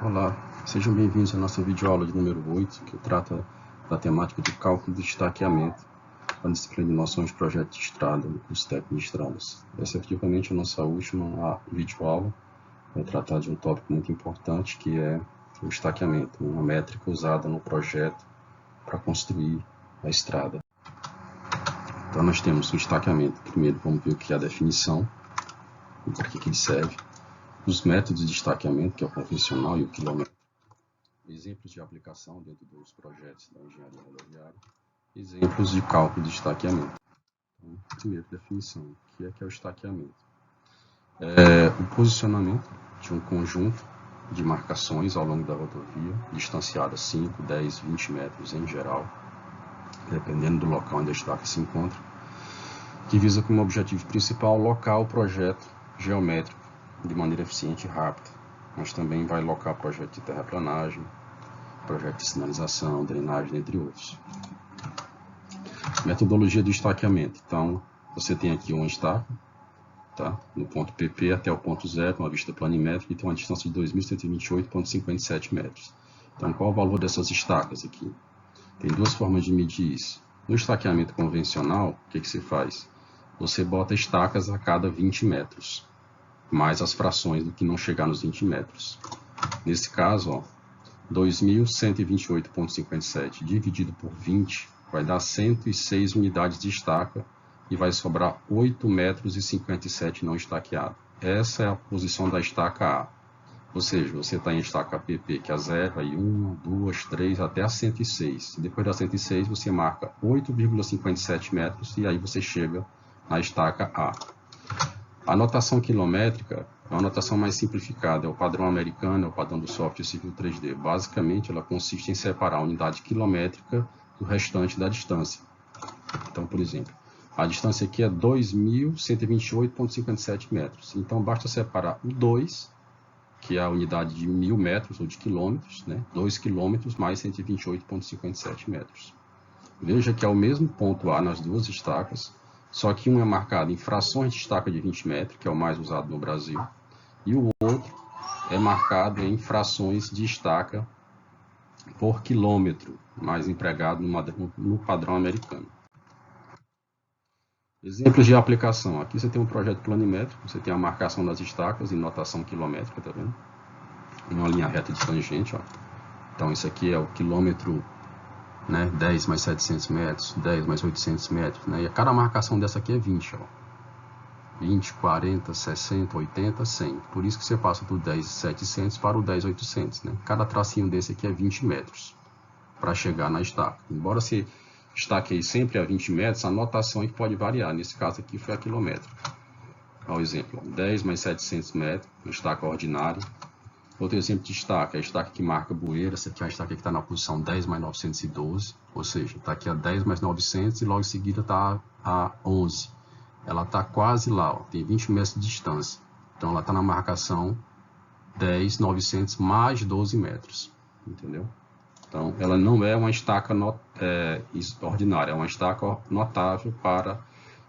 Olá, sejam bem-vindos à nossa videoaula de número 8, que trata da temática de cálculo de estaqueamento na disciplina de noções de projeto de estrada, no curso técnico de estradas. Essa é efetivamente a nossa última videoaula, vai tratar de um tópico muito importante, que é o estaqueamento, uma métrica usada no projeto para construir a estrada. Então nós temos o estaqueamento. Primeiro vamos ver o que é a definição e para que ele serve. Os métodos de estaqueamento, que é o convencional e o quilômetro. Exemplos de aplicação dentro dos projetos da engenharia rodoviária. Exemplos de cálculo de estaqueamento. Então, primeiro, definição. O que é o estaqueamento? É o posicionamento de um conjunto de marcações ao longo da rodovia, distanciadas 5, 10, 20 metros em geral, dependendo do local onde a estaca se encontra, que visa como objetivo principal locar o projeto geométrico de maneira eficiente e rápida, mas também vai locar projeto de terraplanagem, projeto de sinalização, drenagem, entre outros. Metodologia do estaqueamento. Então, você tem aqui uma estaca, tá? No ponto PP até o ponto zero, uma vista planimétrica, e tem uma distância de 2.128,57 metros. Então, qual o valor dessas estacas aqui? Tem duas formas de medir isso. No estaqueamento convencional, o que se faz? Você bota estacas a cada 20 metros, mais as frações do que não chegar nos 20 metros. Nesse caso, 2.128,57 dividido por 20 vai dar 106 unidades de estaca e vai sobrar 8,57 metros não estaqueado. Essa é a posição da estaca A. Ou seja, você está em estaca PP, que é 0, aí 1, 2, 3, até a 106. Depois da 106, você marca 8,57 metros e aí você chega na estaca A. A notação quilométrica é uma notação mais simplificada, é o padrão americano, é o padrão do software civil 3D. Basicamente, ela consiste em separar a unidade quilométrica do restante da distância. Então, por exemplo, a distância aqui é 2.128,57 metros. Então, basta separar o 2, que é a unidade de 1.000 metros ou de quilômetros, né? 2 quilômetros mais 128,57 metros. Veja que é o mesmo ponto A nas duas estacas, só que um é marcado em frações de estaca de 20 metros, que é o mais usado no Brasil, e o outro é marcado em frações de estaca por quilômetro, mais empregado no padrão americano. Exemplos de aplicação. Aqui você tem um projeto planimétrico, você tem a marcação das estacas em notação quilométrica, tá vendo? Uma linha reta de tangente, ó. Então, isso aqui é o quilômetro, né, 10 mais 700 metros, 10 mais 800 metros, né, e a cada marcação dessa aqui é 20, ó. 20, 40, 60, 80, 100. Por isso que você passa do 10.700 para o 10.800, né? Cada tracinho desse aqui é 20 metros para chegar na estaca. Embora você estaqueie sempre a 20 metros, a notação aqui pode variar. Nesse caso aqui foi a quilométrica. Olha o exemplo, 10 mais 700 metros, uma estaca ordinária. Outro exemplo de estaca, é a estaca que marca bueira. Essa aqui é a estaca que está na posição 10 mais 912, ou seja, está aqui a 10 mais 900 e logo em seguida está a 11. Ela está quase lá, ó, tem 20 metros de distância. Então, ela está na marcação 10, 900 mais 12 metros, entendeu? Então, ela não é uma estaca ordinária, é uma estaca notável para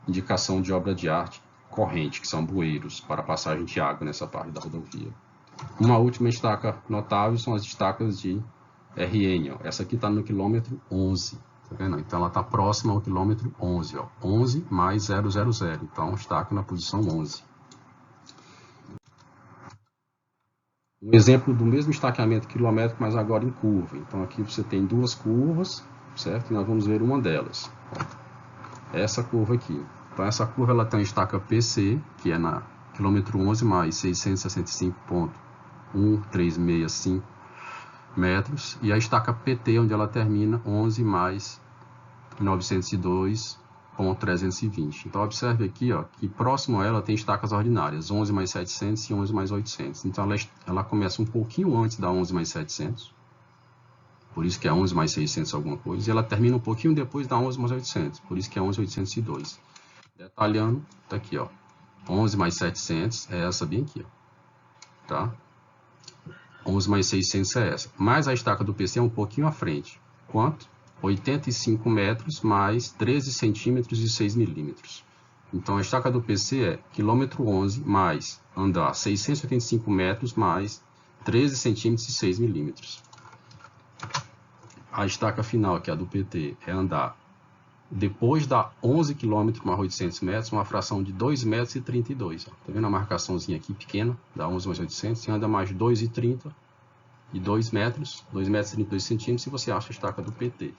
indicação de obra de arte corrente, que são bueiros, para passagem de água nessa parte da rodovia. Uma última estaca notável são as estacas de RN. Ó. Essa aqui está no quilômetro 11. Tá vendo? Então, ela está próxima ao quilômetro 11. Ó. 11 mais 000. Então, estaca na posição 11. Um exemplo do mesmo estaqueamento quilométrico, mas agora em curva. Então, aqui você tem duas curvas, certo? E nós vamos ver uma delas. Ó. Essa curva aqui. Então, essa curva ela tem a estaca PC, que é na quilômetro 11 mais 665,1365 metros, e a estaca PT, onde ela termina 11 mais 902,320. Então, observe aqui, ó, que próximo a ela tem estacas ordinárias, 11 mais 700 e 11 mais 800. Então, ela começa um pouquinho antes da 11 mais 700, por isso que é 11 mais 600 alguma coisa, e ela termina um pouquinho depois da 11 mais 800, por isso que é 11.802. Detalhando, tá aqui, ó, 11 mais 700 é essa bem aqui, ó, tá? 11 mais 600 é essa. Mas a estaca do PC é um pouquinho à frente. Quanto? 85 metros mais 13 centímetros e 6 milímetros. Então, a estaca do PC é quilômetro 11 mais andar 685 metros mais 13 centímetros e 6 milímetros. A estaca final, que é a do PT, é andar depois da 11 km mais 800 metros, uma fração de 2,32 metros. Tá vendo a marcaçãozinha aqui pequena, da 11 mais 800, você anda mais 2,30 e 2 metros, 2 metros e 32 centímetros, se você acha a estaca do PT.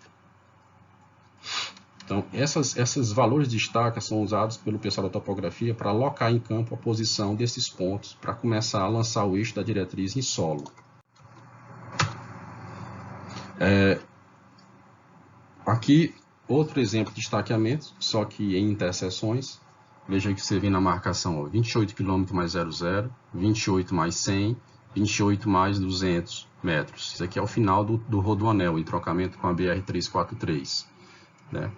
Então, esses valores de estaca são usados pelo pessoal da topografia para alocar em campo a posição desses pontos, para começar a lançar o eixo da diretriz em solo. Aqui, outro exemplo de estaqueamento, só que em interseções. Veja que você vem na marcação, ó, 28 km mais 00, 28 mais 100, 28 mais 200 metros. Isso aqui é o final do rodoanel, em trocamento com a BR-343. Né?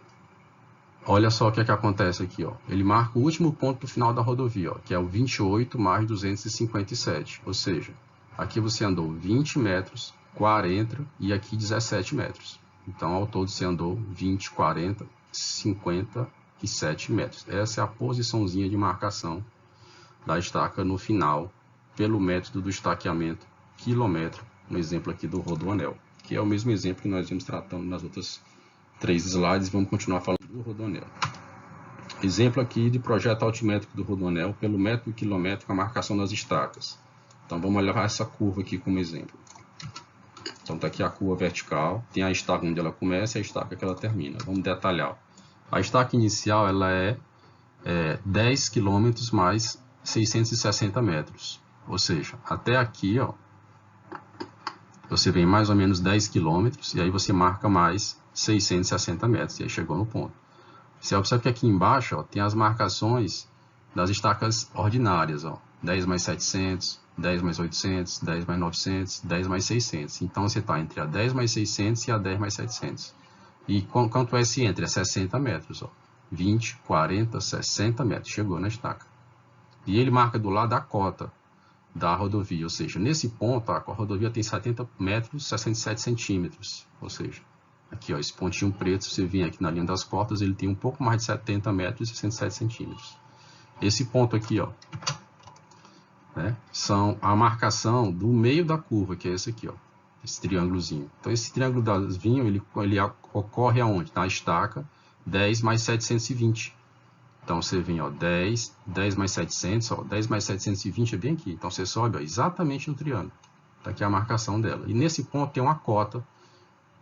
Olha só o que é que acontece aqui. Ó. Ele marca o último ponto do final da rodovia, ó, que é o 28 mais 257. Ou seja, aqui você andou 20 metros, 40 e aqui 17 metros. Então, ao todo, você andou 20, 40, 57 metros. Essa é a posiçãozinha de marcação da estaca no final, pelo método do estaqueamento quilométrico, no exemplo aqui do rodoanel, que é o mesmo exemplo que nós vimos tratando nas outras 3 slides. Vamos continuar falando do rodoanel. Exemplo aqui de projeto altimétrico do rodoanel, pelo método quilométrico, a marcação das estacas. Então, vamos levar essa curva aqui como exemplo. Então, está aqui a curva vertical, tem a estaca onde ela começa e a estaca que ela termina. Vamos detalhar. A estaca inicial ela é 10 km mais 660 metros. Ou seja, até aqui, ó, você vem mais ou menos 10 km e aí você marca mais 660 metros. E aí chegou no ponto. Você observa que aqui embaixo ó, tem as marcações das estacas ordinárias. Ó, 10 mais 700, 10 mais 800, 10 mais 900, 10 mais 600. Então, você está entre a 10 mais 600 e a 10 mais 700. E quanto é esse entre? É 60 metros. Ó. 20, 40, 60 metros. Chegou na estaca. E ele marca do lado a cota da rodovia. Ou seja, nesse ponto, a rodovia tem 70 metros, 67 centímetros. Ou seja, aqui, ó, esse pontinho preto, se você vir aqui na linha das cotas, ele tem um pouco mais de 70 metros e 67 centímetros. Esse ponto aqui, ó, né, são a marcação do meio da curva, que é esse aqui, ó, esse triângulozinho. Então, esse triângulozinho, ele ocorre aonde? Na estaca 10 mais 720. Então, você vem, ó, 10 mais 700, ó, 10 mais 720 é bem aqui. Então, você sobe, ó, exatamente no triângulo. Está aqui a marcação dela. E nesse ponto tem uma cota,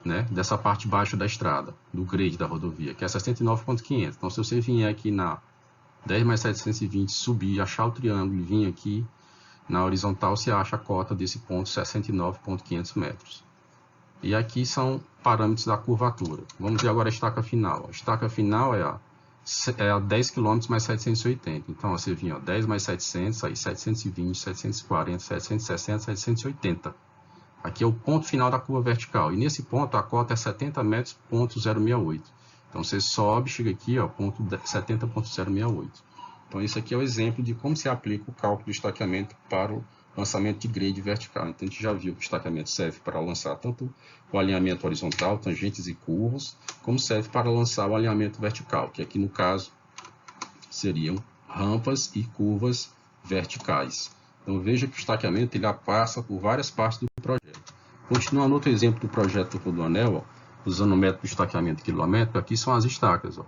né, dessa parte baixa da estrada, do grade da rodovia, que é 69,500. Então, se você vier aqui na 10 mais 720, subir, achar o triângulo e vir aqui na horizontal, você acha a cota desse ponto 69,500 metros. E aqui são parâmetros da curvatura. Vamos ver agora a estaca final. A estaca final é a 10 km mais 780. Então, você vinha 10 mais 700, aí 720, 740, 760, 780. Aqui é o ponto final da curva vertical. E nesse ponto, a cota é 70 metros, ponto 068. Então, você sobe, chega aqui, ó, ponto 70,068. Então, esse aqui é o exemplo de como se aplica o cálculo do estaqueamento para o lançamento de grade vertical. Então, a gente já viu que o estaqueamento serve para lançar tanto o alinhamento horizontal, tangentes e curvas, como serve para lançar o alinhamento vertical, que aqui no caso seriam rampas e curvas verticais. Então, veja que o estaqueamento ele passa por várias partes do projeto. Continuando outro exemplo do projeto do rodoanel, ó, usando o método de estaqueamento quilométrico, aqui são as estacas, ó.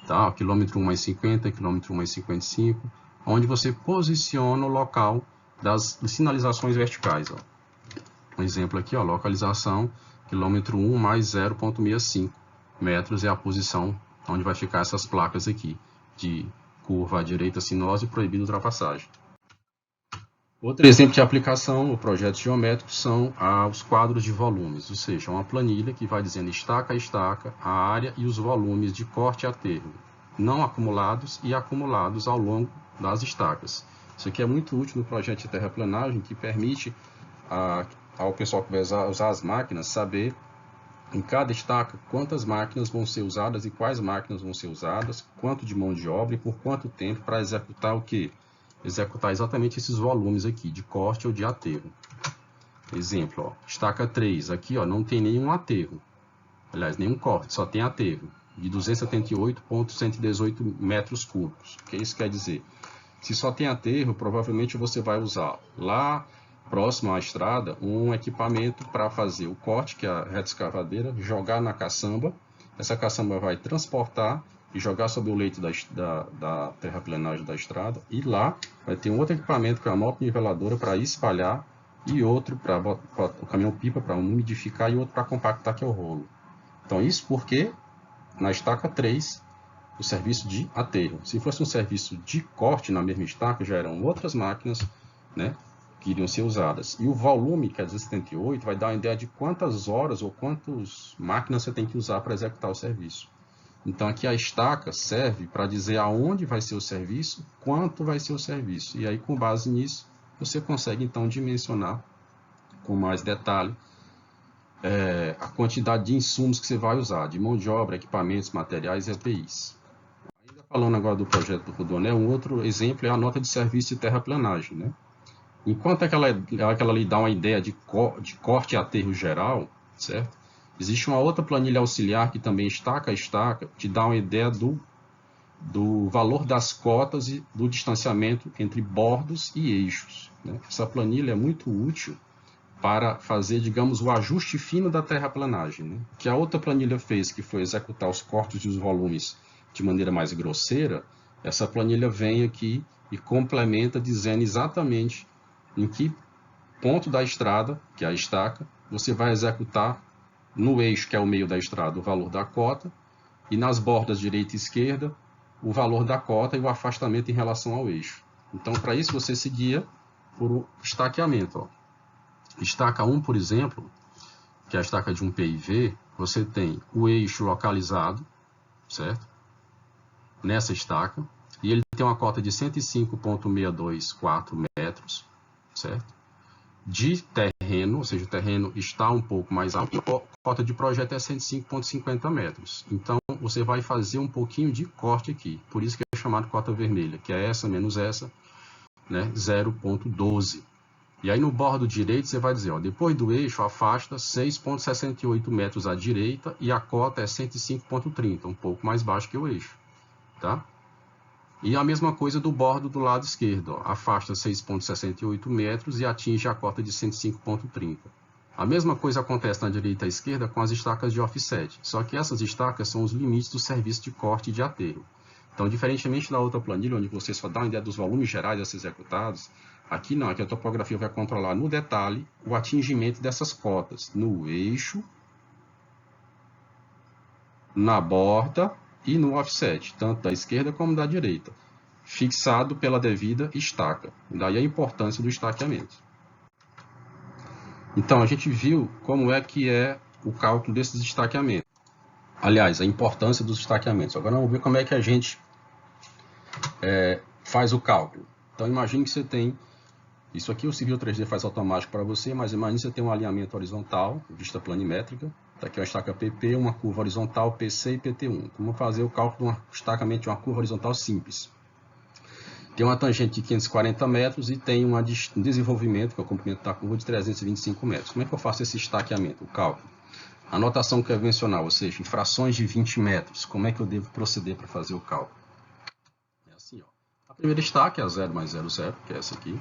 Tá? Quilômetro 1 mais 50, quilômetro 1 mais 55, onde você posiciona o local das sinalizações verticais. Ó. Um exemplo aqui, ó, localização, quilômetro 1 mais 0,65 metros é a posição onde vai ficar essas placas aqui, de curva à direita sinuosa e proibido ultrapassagem. Outro exemplo de aplicação no projeto geométrico são os quadros de volumes, ou seja, uma planilha que vai dizendo estaca a estaca, a área e os volumes de corte e aterro, não acumulados e acumulados ao longo das estacas. Isso aqui é muito útil no projeto de terraplanagem, que permite ao pessoal que vai usar as máquinas saber em cada estaca quantas máquinas vão ser usadas e quais máquinas vão ser usadas, quanto de mão de obra e por quanto tempo para executar o quê? Executar exatamente esses volumes aqui, de corte ou de aterro. Exemplo, ó, estaca 3, aqui ó, não tem nenhum aterro, aliás, nenhum corte, só tem aterro, de 278,118 metros cúbicos. O que isso quer dizer? Se só tem aterro, provavelmente você vai usar lá próximo à estrada, um equipamento para fazer o corte, que é a reta escavadeira, jogar na caçamba. Essa caçamba vai transportar e jogar sobre o leito da terraplenagem da estrada. E lá vai ter um outro equipamento, que é a moto-niveladora, para espalhar, e outro para o caminhão-pipa, para umidificar, e outro para compactar, que é o rolo. Então, isso porque na estaca 3, o serviço de aterro. Se fosse um serviço de corte na mesma estaca, já eram outras máquinas, né, que iriam ser usadas. E o volume, que é 278, vai dar uma ideia de quantas horas ou quantas máquinas você tem que usar para executar o serviço. Então, aqui a estaca serve para dizer aonde vai ser o serviço, quanto vai ser o serviço. E aí, com base nisso, você consegue, então, dimensionar com mais detalhe a quantidade de insumos que você vai usar, de mão de obra, equipamentos, materiais e EPIs. Ainda falando agora do projeto do Rodoanel, um outro exemplo é a nota de serviço de terraplenagem, né? Enquanto aquela lhe dá uma ideia de corte e aterro geral, certo? Existe uma outra planilha auxiliar que também estaca a estaca, te dá uma ideia do valor das cotas e do distanciamento entre bordos e eixos, né? Essa planilha é muito útil para fazer, digamos, o ajuste fino da terraplanagem, né? O que a outra planilha fez, que foi executar os cortes e os volumes de maneira mais grosseira, essa planilha vem aqui e complementa dizendo exatamente em que ponto da estrada, que é a estaca, você vai executar no eixo, que é o meio da estrada, o valor da cota, e nas bordas direita e esquerda, o valor da cota e o afastamento em relação ao eixo. Então, para isso, você se guia por o estaqueamento. Ó. Estaca 1, por exemplo, que é a estaca de um PIV, você tem o eixo localizado, certo? Nessa estaca, e ele tem uma cota de 105,624 metros, certo? De terreno, ou seja, o terreno está um pouco mais alto, e a cota de projeto é 105,50 metros. Então, você vai fazer um pouquinho de corte aqui, por isso que é chamado cota vermelha, que é essa menos essa, né, 0,12. E aí no bordo direito você vai dizer, ó, depois do eixo afasta 6,68 metros à direita e a cota é 105,30, um pouco mais baixo que o eixo, tá? E a mesma coisa do bordo do lado esquerdo, ó, afasta 6,68 metros e atinge a cota de 105,30. A mesma coisa acontece na direita e esquerda com as estacas de offset, só que essas estacas são os limites do serviço de corte e de aterro. Então, diferentemente da outra planilha, onde você só dá uma ideia dos volumes gerais a ser executados, aqui não, aqui a topografia vai controlar no detalhe o atingimento dessas cotas no eixo, na borda e no offset, tanto da esquerda como da direita, fixado pela devida estaca. Daí a importância do estaqueamento. Então, a gente viu como é que é o cálculo desses estaqueamentos. Aliás, a importância dos estaqueamentos. Agora vamos ver como é que a gente faz o cálculo. Então, imagine que você tem... Isso aqui o Civil 3D faz automático para você, mas imagine que você tem um alinhamento horizontal, vista planimétrica. Está aqui uma estaca PP, uma curva horizontal PC e PT1. Então, vamos fazer o cálculo de um estacamento de uma curva horizontal simples. Tem uma tangente de 540 metros e tem um desenvolvimento, que é o comprimento da curva, de 325 metros. Como é que eu faço esse estaqueamento, o cálculo? A notação convencional, ou seja, em frações de 20 metros. Como é que eu devo proceder para fazer o cálculo? É assim, ó. A primeira estaca é a 0 mais 0,0, que é essa aqui.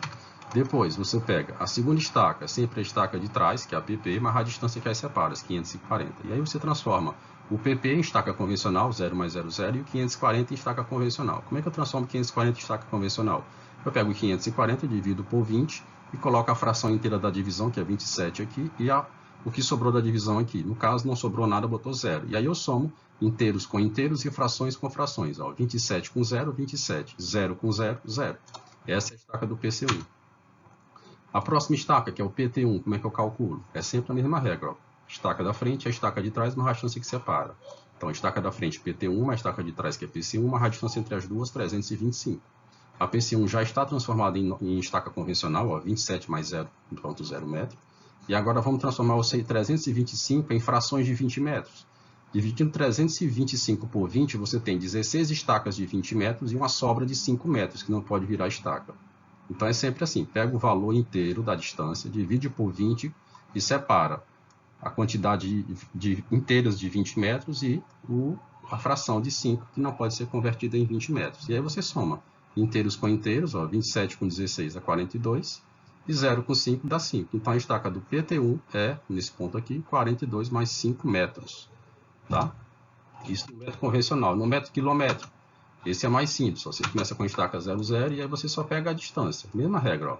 Depois, você pega a segunda estaca, sempre a estaca de trás, que é a PP, mais a distância que as separa, as 540. E aí você transforma o PP em estaca convencional, 0 mais 0,0, e o 540 em estaca convencional. Como é que eu transformo 540 em estaca convencional? Eu pego o 540, divido por 20 e coloco a fração inteira da divisão, que é 27 aqui, e o que sobrou da divisão aqui. No caso, não sobrou nada, botou 0. E aí eu somo inteiros com inteiros e frações com frações. Ó, 27 com 0, 27. 0 com 0, 0. Essa é a estaca do PC1. A próxima estaca, que é o PT1, como é que eu calculo? É sempre a mesma regra. Ó. Estaca da frente, a estaca de trás, mais a distância que separa. Então, a estaca da frente, PT1, a estaca de trás, que é PC1, mais a distância entre as duas, 325. A PC1 já está transformada em estaca convencional, ó, 27 mais 0,0 metro. E agora vamos transformar o 325 em frações de 20 metros. Dividindo 325 por 20, você tem 16 estacas de 20 metros e uma sobra de 5 metros, que não pode virar estaca. Então, é sempre assim, pega o valor inteiro da distância, divide por 20 e separa a quantidade de inteiras de 20 metros e a fração de 5, que não pode ser convertida em 20 metros. E aí você soma inteiros com inteiros, ó, 27 com 16 é 42, e 0 com 5 dá 5. Então, a estaca do PT1 é, nesse ponto aqui, 42 mais 5 metros. Tá? Isso no método convencional. No método quilométrico, esse é mais simples. Você começa com a estaca 0, 0 e aí você só pega a distância. Mesma regra. Ó.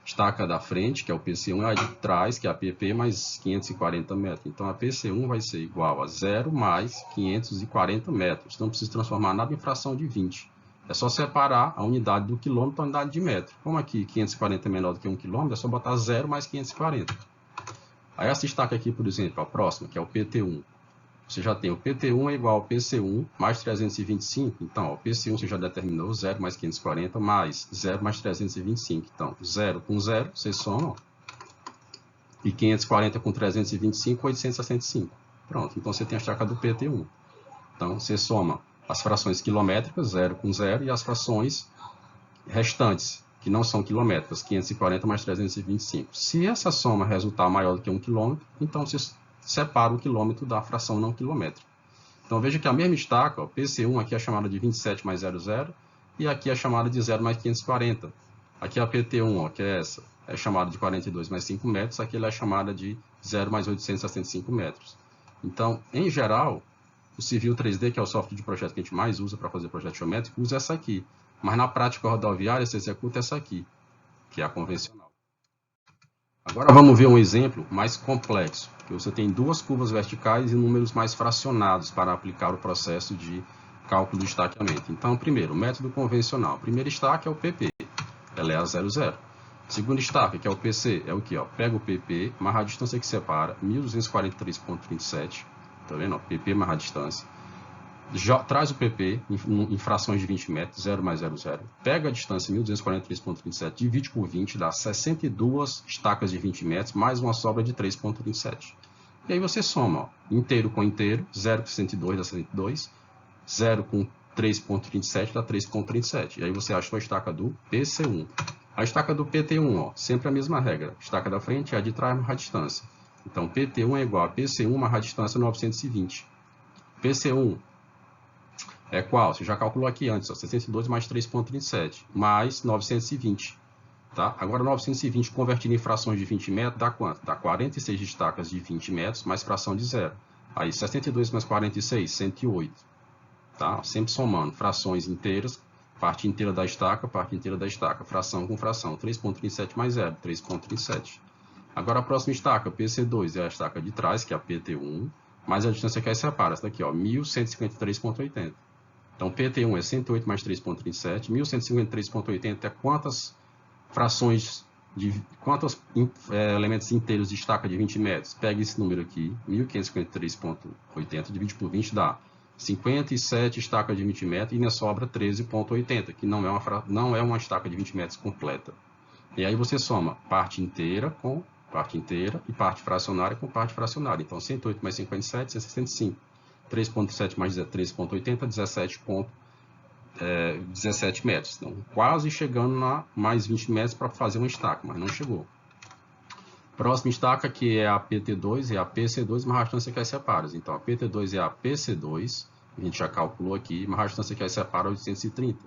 Estaca da frente, que é o PC1, e a de trás, que é a PP, mais 540 metros. Então, a PC1 vai ser igual a 0 mais 540 metros. Não precisa transformar nada em fração de 20. É só separar a unidade do quilômetro da unidade de metro. Como aqui 540 é menor do que 1 quilômetro, é só botar 0 mais 540. Aí essa estaca aqui, por exemplo, a próxima, que é o PT1. Você já tem o PT1 é igual ao PC1 mais 325. Então, o PC1 você já determinou 0 mais 540 mais 0 mais 325. Então, 0 com 0, você soma. Ó, e 540 com 325, 865. Pronto, então você tem a estaca do PT1. Então, você soma as frações quilométricas, 0 com 0, e as frações restantes, que não são quilométricas, 540 mais 325. Se essa soma resultar maior do que 1 km, então você separa o quilômetro da fração não quilométrica. Então, veja que a mesma estaca, ó, PC1 aqui é chamada de 27 mais 00, e aqui é chamada de 0 mais 540. Aqui a PT1, ó, que é essa, é chamada de 42 mais 5 metros, aqui ela é chamada de 0 mais 865 metros. Então, em geral, o Civil 3D, que é o software de projeto que a gente mais usa para fazer projeto geométrico, usa essa aqui. Mas na prática rodoviária, você executa essa aqui, que é a convencional. Agora vamos ver um exemplo mais complexo, que você tem duas curvas verticais e números mais fracionados para aplicar o processo de cálculo de estaqueamento. Então, primeiro, o método convencional. O primeiro estaque é o PP, ela é a 00. Segundo estaque, que é o PC, é o que? Pega o PP, mais a distância que separa, 1243,37. Tá vendo? PP mais a distância. Já traz o PP em frações de 20 metros, 0 mais 0, 0. Pega a distância 1243,37, divide por 20, dá 62 estacas de 20 metros, mais uma sobra de 3,37. E aí você soma, ó, inteiro com inteiro, 0 com 102 dá 102, 0 com 3,37 dá 3,37. E aí você acha a estaca do PC1. A estaca do PT1, ó, sempre a mesma regra. Estaca da frente é a de trás mais a distância. Então, PT1 é igual a PC1 mais a distância 920. PC1 é qual? Você já calculou aqui antes, ó, 62 mais 3,37, mais 920. Tá? Agora, 920 convertido em frações de 20 metros, dá quanto? Dá 46 estacas de 20 metros, mais fração de 0. Aí, 62 mais 46, 108. Tá? Sempre somando frações inteiras, parte inteira da estaca, fração com fração. 3,37 mais 0, 3,37. Agora, a próxima estaca, PC2, é a estaca de trás, que é a PT1, mais a distância que aí separa, essa daqui, ó, 1153,80. Então, PT1 é 108 mais 3,37. 1153,80 é quantas frações, quantos elementos inteiros de estaca de 20 metros? Pega esse número aqui, 1553,80, divide por 20, dá 57 estacas de 20 metros e ainda sobra 13,80, que não é uma estaca de 20 metros completa. E aí você soma parte inteira com parte inteira e parte fracionária com parte fracionária. Então, 108 mais 57, 165. 3,7 mais 13,80, 17 metros. Então, quase chegando a mais 20 metros para fazer uma estaca, mas não chegou. Próxima estaca, que é a PT2 e a PC2, mais a distância que as separa. Então, a PT2 e a PC2, a gente já calculou aqui, mais a distância que as separa, 830.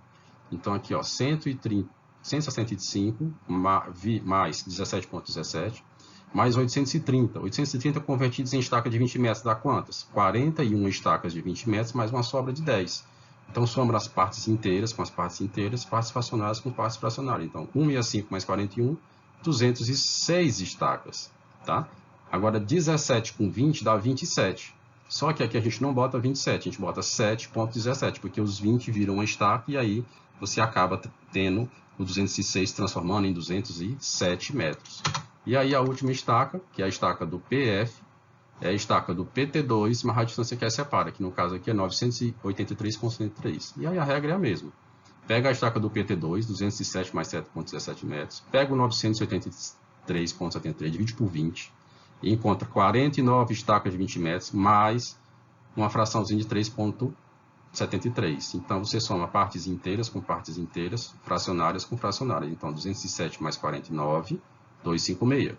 Então, aqui, ó, 165 mais 17,17. Mais 830. 830 convertidos em estaca de 20 metros dá quantas? 41 estacas de 20 metros, mais uma sobra de 10. Então, soma as partes inteiras com as partes inteiras, partes fracionárias com partes fracionárias. Então, 165 mais 41, 206 estacas. Tá? Agora, 17 com 20 dá 27. Só que aqui a gente não bota 27, a gente bota 7,17, porque os 20 viram uma estaca e aí você acaba tendo o 206 transformando em 207 metros. E aí a última estaca, que é a estaca do PF, é a estaca do PT2, mais a distância que as separa, que no caso aqui é 983,73. E aí a regra é a mesma. Pega a estaca do PT2, 207 mais 7,17 metros, pega o 983,73, divide por 20, e encontra 49 estacas de 20 metros, mais uma fraçãozinha de 3,73. Então, você soma partes inteiras, fracionárias com fracionárias. Então, 207 mais 49, 256.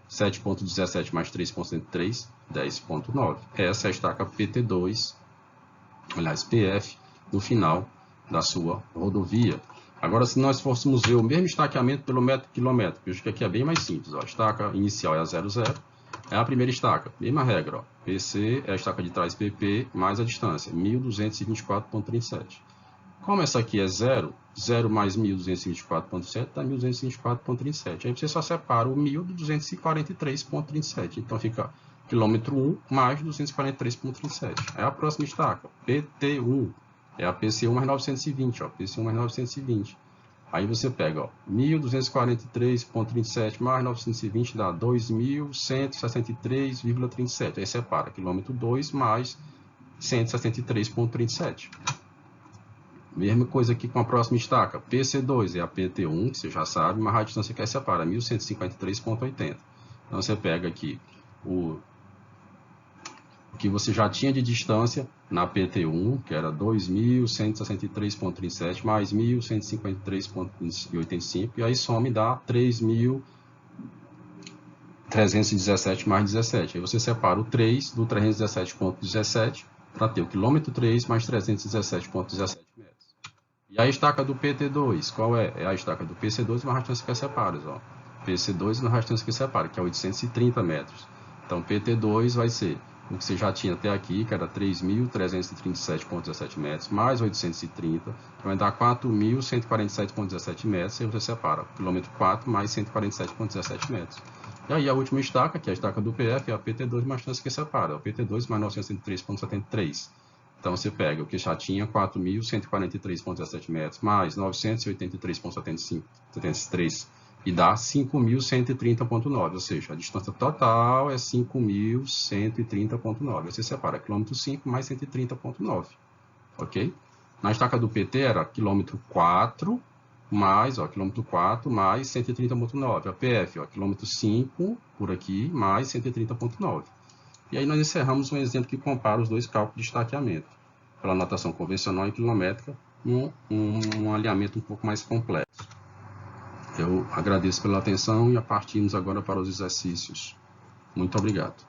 7,17 mais 3,73, 10,9. Essa é a estaca PT2, aliás, PF, no final da sua rodovia. Agora, se nós fôssemos ver o mesmo estaqueamento pelo metro quilométrico, veja que aqui é bem mais simples. Ó. A estaca inicial é a 00, é a primeira estaca. Mesma regra. Ó. PC é a estaca de trás PP mais a distância, 1224,37. Como essa aqui é 0, 0 mais 1224,7 dá 1224,37. Aí você só separa o 1000 de 243,37. Então fica quilômetro 1 mais 243,37. É a próxima estaca, PT1. É a PC1 mais 920, ó, PC1 mais 920. Aí você pega, ó, 1243,37 mais 920 dá 2163,37. Aí separa, quilômetro 2 mais 163,37. Mesma coisa aqui com a próxima estaca, PC2 é a PT1, que você já sabe, mas a distância que separa, 1153,80. Então você pega aqui o que você já tinha de distância na PT1, que era 2.163,37 mais 1.153,85, e aí some dá 3.317 mais 17. Aí você separa o 3 do 317,17 para ter o quilômetro 3 mais 317,17 metros. E a estaca do PT2, qual é? É a estaca do PC2 na distância que separa, ó. PC2 na distância que separa, que é 830 metros. Então, PT2 vai ser o que você já tinha até aqui, que era 3.337,17 metros, mais 830, que vai dar 4.147,17 metros, e você separa, quilômetro 4 mais 147,17 metros. E aí a última estaca, que é a estaca do PF, é a PT2 mais a distância que separa, o PT2 mais 903,73. Então, você pega o que já tinha 4.143,17 metros, mais 983,73, e dá 5.130,9, ou seja, a distância total é 5.130,9. Você separa quilômetro 5 mais 130,9, ok? Na estaca do PT era quilômetro 4 mais, ó, quilômetro 4 mais 130,9. A PF, ó, quilômetro 5 por aqui mais 130,9. E aí nós encerramos um exemplo que compara os dois cálculos de estaqueamento, pela notação convencional e quilométrica, um alinhamento um pouco mais complexo. Eu agradeço pela atenção e partimos agora para os exercícios. Muito obrigado.